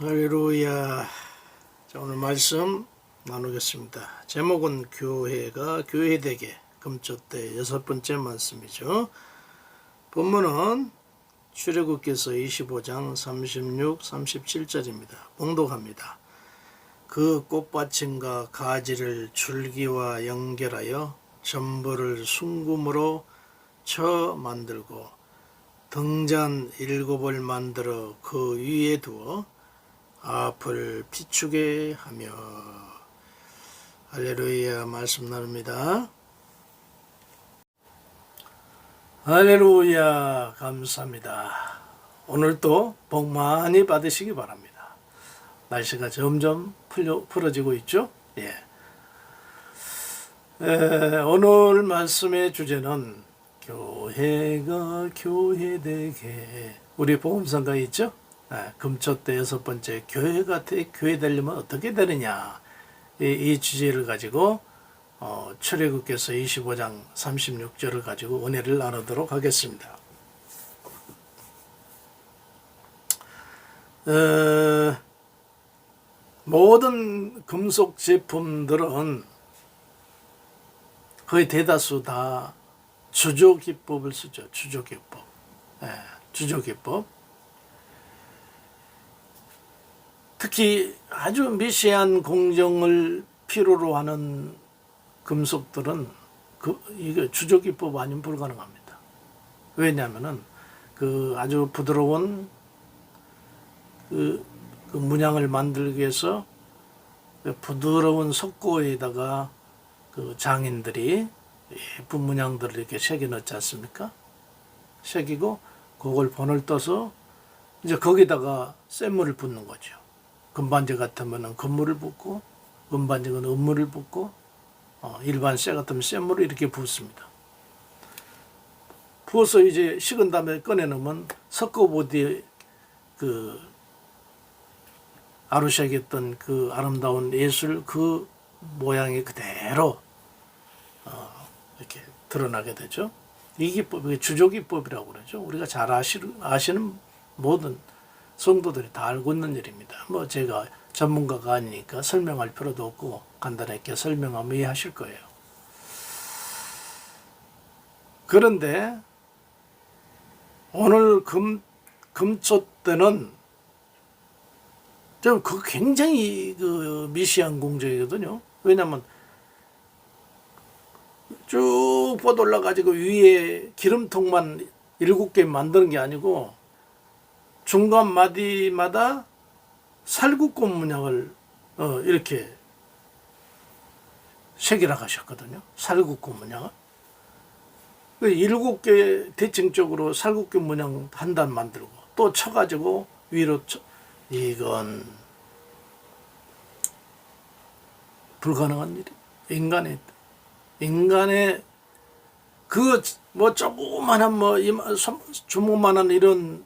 할렐루야. 자, 오늘 말씀 나누겠습니다. 제목은 교회가 교회되게 금초대 6번째 말씀이죠. 본문은 출애굽기서 25장 36, 37절입니다. 봉독합니다. 그 꽃받침과 가지를 줄기와 연결하여 전부를 순금으로 쳐 만들고 등잔 7을 만들어 그 위에 두어 앞을 비추게 하며. 할렐루야. 말씀 나눕니다. 할렐루야. 감사합니다. 오늘도 복 많이 받으시기 바랍니다. 날씨가 점점 풀어지고 있죠. 오늘 말씀의 주제는 교회가 교회되게. 우리 복음성가 있죠. 금초대 6번째 교회가 교회 되려면 어떻게 되느냐, 이 주제를 가지고 출애굽기서 25장 36절을 가지고 은혜를 나누도록 하겠습니다. 모든 금속 제품들은 거의 대다수 다 주조기법을 쓰죠. 주조기법. 주조기법. 특히 아주 미세한 공정을 필요로 하는 금속들은 이게 주조기법 아니면 불가능합니다. 왜냐하면은 아주 부드러운 그 문양을 만들기 위해서 부드러운 석고에다가 장인들이 예쁜 문양들을 이렇게 새겨 넣지 않습니까? 새기고 그걸 본을 떠서 이제 거기다가 쇳물을 붓는 거죠. 금반지 같으면 금물을 붓고, 은반지는 은물을 붓고, 일반 쇠 같으면 쇳물을 이렇게 붓습니다. 부어서 이제 식은 다음에 꺼내놓으면 석고보드에 아루샤기했던 그 아름다운 예술 그 모양이 그대로 이렇게 드러나게 되죠. 이 기법이 주조기법이라고 그러죠. 우리가 잘 아시는 모든 성도들이 다 알고 있는 일입니다. 제가 전문가가 아니니까 설명할 필요도 없고 간단하게 설명하면 이해하실 거예요. 그런데 오늘 금초 때는 좀 굉장히 미시한 공정이거든요. 왜냐하면 쭉 뻗올라 가지고 위에 기름통만 7개 만드는 게 아니고 중간 마디마다 살구꽃 문양을 이렇게 새기라 하셨거든요. 살구꽃 문양을. 7개 대칭적으로 살구꽃 문양 한 단 만들고 또 쳐가지고 위로 이건 불가능한 일이. 인간의 조그만한 주먹만한 이런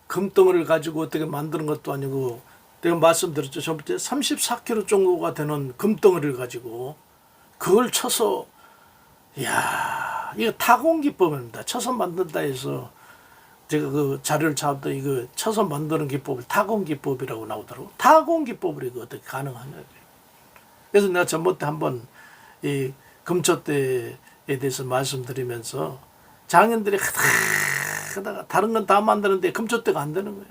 금덩어리를 가지고 어떻게 만드는 것도 아니고, 내가 말씀드렸죠. 저번에 34kg 정도가 되는 금덩어리를 가지고 그걸 쳐서, 이야, 이거 타공기법입니다. 쳐서 만든다 해서 제가 자료를 잡았더니 이거 쳐서 만드는 기법을 타공기법이라고 나오더라고요. 타공기법으로 이거 어떻게 가능하냐. 그래서 내가 전번에 한번 이 금초대에 대해서 말씀드리면서 장인들이 하다가 다른 건 다 만드는데 금초대가 안 되는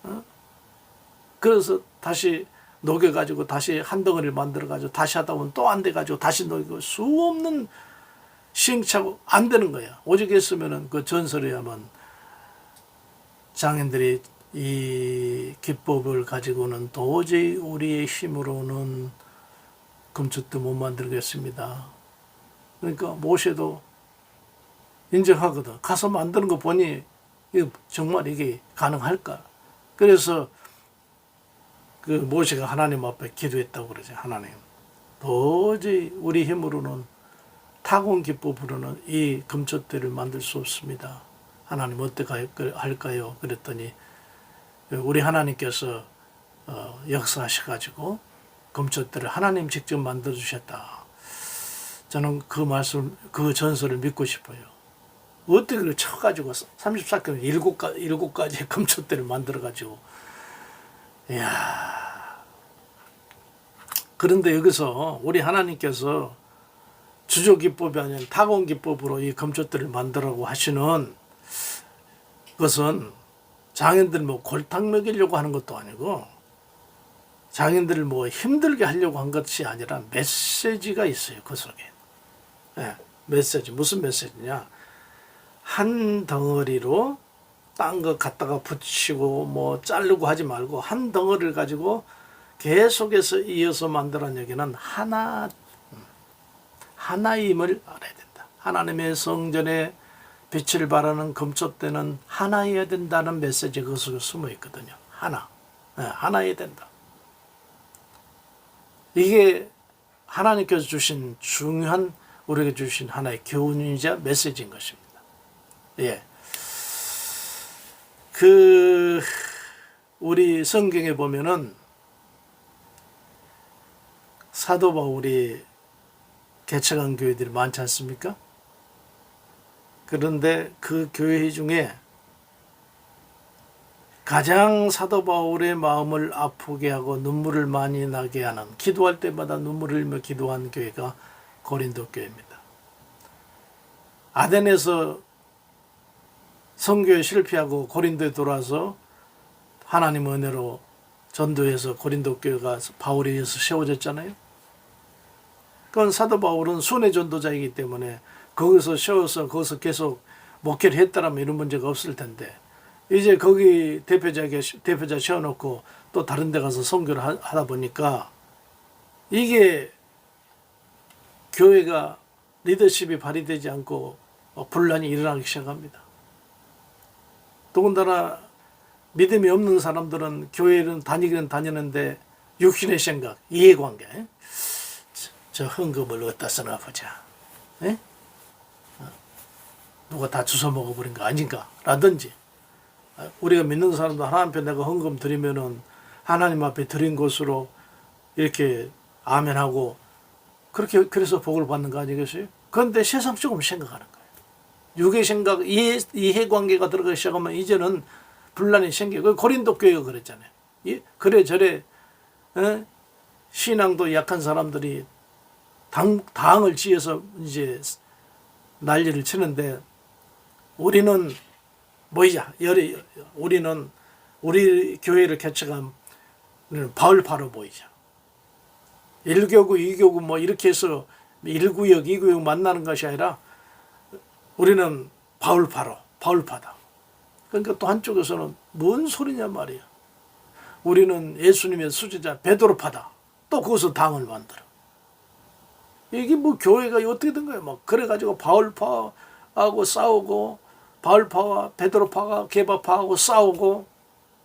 거예요. 그래서 다시 녹여가지고 다시 한 덩어리를 만들어가지고 다시 하다 보면 또 안 돼가지고 다시 녹이고 수없는 시행착오 안 되는 거야. 오직 했으면은 그 전설에 하면 장인들이 이 기법을 가지고는 도저히 우리의 힘으로는 금초대 못 만들겠습니다. 그러니까 모세도 인정하거든. 가서 만드는 거 보니 정말 이게 가능할까? 그래서 모세가 하나님 앞에 기도했다고 그러죠. 하나님, 도저히 우리 힘으로는 타공 기법으로는 이 금초대를 만들 수 없습니다. 하나님 어떻게 할까요? 그랬더니 우리 하나님께서 역사하셔가지고 금초대를 하나님 직접 만들어 주셨다. 저는 그 말씀, 그 전설을 믿고 싶어요. 어떻게 그걸 쳐가지고 34kg 7가지 금초대를 만들어가지고 이야. 그런데 여기서 우리 하나님께서 주조기법이 아닌 타공기법으로 이 금초대를 만들라고 하시는 것은 장인들 뭐 골탕 먹이려고 하는 것도 아니고 장인들을 뭐 힘들게 하려고 한 것이 아니라 메시지가 있어요. 그 속에. 네, 메시지. 무슨 메시지냐. 한 덩어리로 딴 거 갖다가 붙이고 뭐 자르고 하지 말고 한 덩어리를 가지고 계속해서 이어서 만들어낸 여기는 하나임을 알아야 된다. 하나님의 성전에 빛을 발하는 금초대는 하나여야 된다는 메시지가 그 속에 숨어 있거든요. 하나. 네, 하나여야 된다. 이게 하나님께서 주신 중요한 우리에게 주신 하나의 교훈이자 메시지인 것입니다. 예. 우리 성경에 보면은 사도 바울이 개척한 교회들이 많지 않습니까? 그런데 그 교회 중에 가장 사도 바울의 마음을 아프게 하고 눈물을 많이 나게 하는, 기도할 때마다 눈물을 흘리며 기도한 교회가 고린도 교회입니다. 아덴에서 선교에 실패하고 고린도에 돌아와서 하나님 은혜로 전도해서 고린도 교회가 바울에 의해서 세워졌잖아요. 그건 사도 바울은 순회 전도자이기 때문에 거기서 세워서 거기서 계속 목회를 했다라면 이런 문제가 없을 텐데, 이제 거기 대표자 세워놓고 또 다른 데 가서 선교를 하다 보니까 이게 교회가 리더십이 발휘되지 않고 분란이 일어나기 시작합니다. 더군다나 믿음이 없는 사람들은 교회는 다니기는 다니는데 육신의 생각, 이해관계, 저 헌금을 어디다 쓰나 보자, 누가 다 주워 먹어버린 거 아닌가 라든지, 우리가 믿는 사람도 하나님 앞에 내가 헌금 드리면은 하나님 앞에 드린 것으로 이렇게 아멘하고 그렇게 그래서 복을 받는 거 아니겠어요? 그런데 세상적으로 생각하는 거예요. 육의 생각, 이해관계가 들어가기 시작하면 이제는 분란이 생기고, 고린도 교회가 그랬잖아요. 그래 저래 신앙도 약한 사람들이 당을 지어서 이제 난리를 치는데, 우리는 뭐이자 우리는 우리 교회를 개척한 바울파로 보이자. 1교구, 2교구 뭐 이렇게 해서 1구역, 2구역 만나는 것이 아니라 우리는 바울파다. 그러니까 또 한쪽에서는 뭔 소리냐 말이야. 우리는 예수님의 수제자 베드로파다. 또 거기서 당을 만들어. 이게 뭐 교회가 어떻게 된 거야? 막 그래가지고 바울파하고 싸우고, 바울파와 베드로파가 게바파하고 싸우고,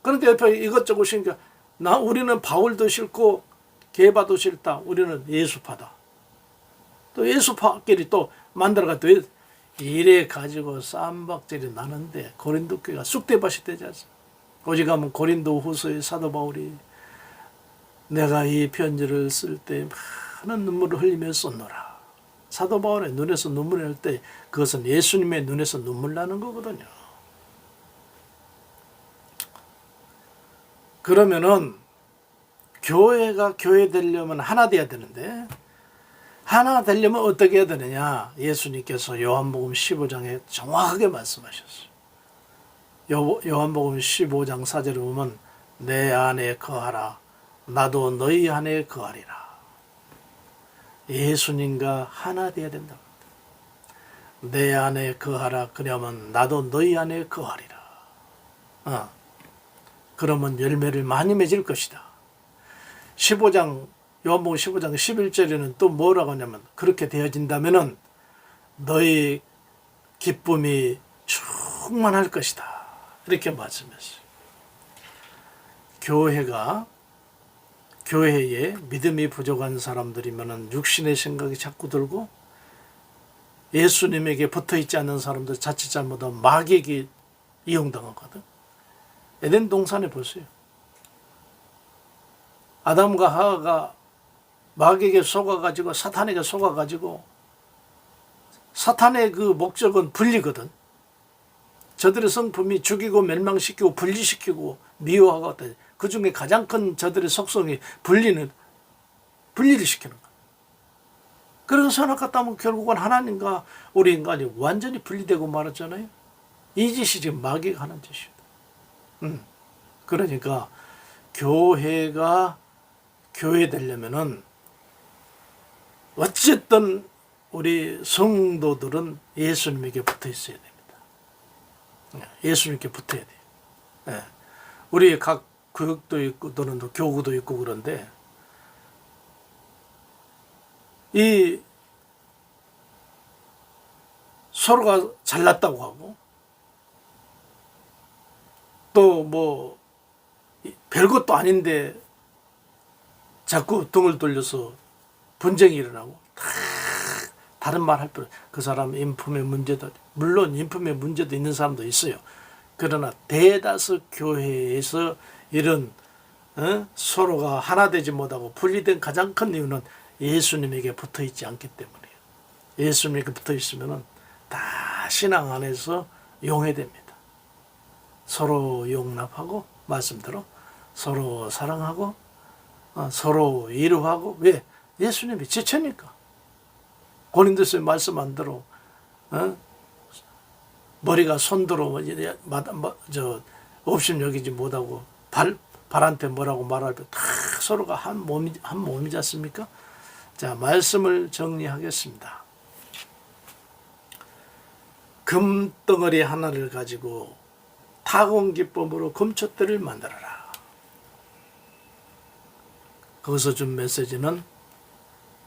그런데 옆에 이것저것 신기하. 우리는 바울도 싫고 게바도 싫다. 우리는 예수파다. 또 예수파끼리 또 만들어가 또 이래 가지고 쌈박질이 나는데 고린도 교회가 쑥대밭이 되지 않습니까? 오직하면 고린도 후서의 사도 바울이 내가 이 편지를 쓸 때 많은 눈물을 흘리며 썼노라. 사도 바울의 눈에서 눈물이 날 때 그것은 예수님의 눈에서 눈물 나는 거거든요. 그러면은 교회가 교회 되려면 하나 돼야 되는데, 하나 되려면 어떻게 해야 되느냐? 예수님께서 요한복음 15장에 정확하게 말씀하셨어요. 요한복음 15장 4절에 보면 내 안에 거하라 나도 너희 안에 거하리라. 예수님과 하나 돼야 된다. 내 안에 거하라 그러면 나도 너희 안에 거하리라. 그러면 열매를 많이 맺을 것이다. 15장 요한복음 15장 11절에는 또 뭐라고 하냐면 그렇게 되어진다면은 너희 기쁨이 충만할 것이다. 이렇게 말씀했어요. 교회에 믿음이 부족한 사람들이면은 육신의 생각이 자꾸 들고, 예수님에게 붙어있지 않는 사람들 자칫 잘못하면 마귀에게 이용당하거든. 에덴 동산에 보세요. 아담과 하와가 마귀에게 속아가지고 사탄에게 속아가지고, 사탄의 그 목적은 분리거든. 저들의 성품이 죽이고 멸망시키고 분리시키고 미워하고 그 중에 가장 큰 저들의 속성이 분리를 시키는 거예요. 그래서 선악과 하면 결국은 하나님과 우리 인간이 완전히 분리되고 말았잖아요. 이 짓이 지금 마귀가 하는 짓입니다. 그러니까 교회가 교회 되려면은 어쨌든 우리 성도들은 예수님에게 붙어 있어야 됩니다. 예수님께 붙어야 돼요. 예. 우리 각 교육도 있고 또는 교구도 있고 그런데 이 서로가 잘났다고 하고 또 뭐 별것도 아닌데 자꾸 등을 돌려서 분쟁이 일어나고 다른 말 할 필요 그 사람 인품의 문제도 물론 인품의 문제도 있는 사람도 있어요. 그러나 대다수 교회에서 이런 서로가 하나 되지 못하고 분리된 가장 큰 이유는 예수님에게 붙어 있지 않기 때문이에요. 예수님에게 붙어 있으면은 다 신앙 안에서 용해됩니다. 서로 용납하고 말씀대로 서로 사랑하고 서로 위로하고 왜? 예수님이 지체니까. 고린도서의 말씀 안 들어 머리가 손들어 없임 여기지 못하고 발한테 뭐라고 말할 때 다 서로가 한 몸이지 않습니까? 자, 말씀을 정리하겠습니다. 금덩어리 하나를 가지고 타공 기법으로 금촛대를 만들어라. 거기서 준 메시지는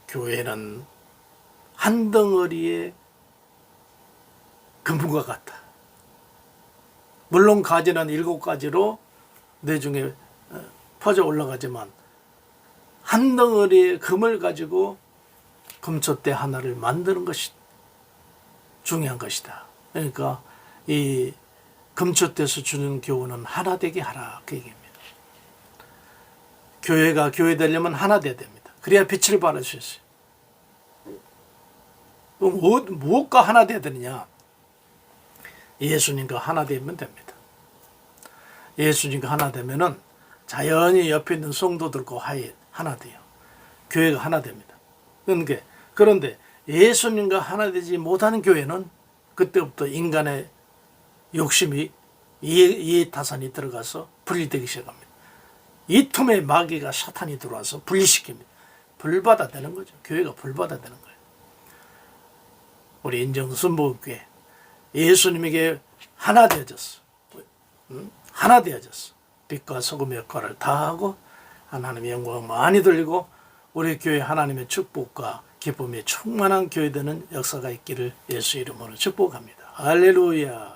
교회는 한 덩어리의 금과 같다. 물론 가지는 7가지로 내중에 퍼져 올라가지만 한 덩어리의 금을 가지고 금촛대 하나를 만드는 것이 중요한 것이다. 그러니까 이 금촛대에서 주는 교훈은 하나 되게 하라 그 얘기입니다. 교회가 교회 되려면 하나 돼야 됩니다. 그래야 빛을 발할 수 있어요. 무엇과 하나 돼야 되느냐? 예수님과 하나 되면 됩니다. 예수님과 하나 되면은 자연히 옆에 있는 성도들과 하나 돼요. 교회가 하나 됩니다. 그런데 예수님과 하나 되지 못하는 교회는 그때부터 인간의 욕심이 이해타산이 들어가서 분리되기 시작합니다. 이 틈에 마귀가 사탄이 들어와서 분리시킵니다. 불바다되는 거죠. 교회가 불바다되는 거예요. 우리 인정순복음교회 예수님에게 하나 되어졌어. 하나 되어졌어. 빛과 소금의 역할을 다하고 하나님의 영광을 많이 돌리고 우리 교회 하나님의 축복과 기쁨이 충만한 교회 되는 역사가 있기를 예수 이름으로 축복합니다. 할렐루야.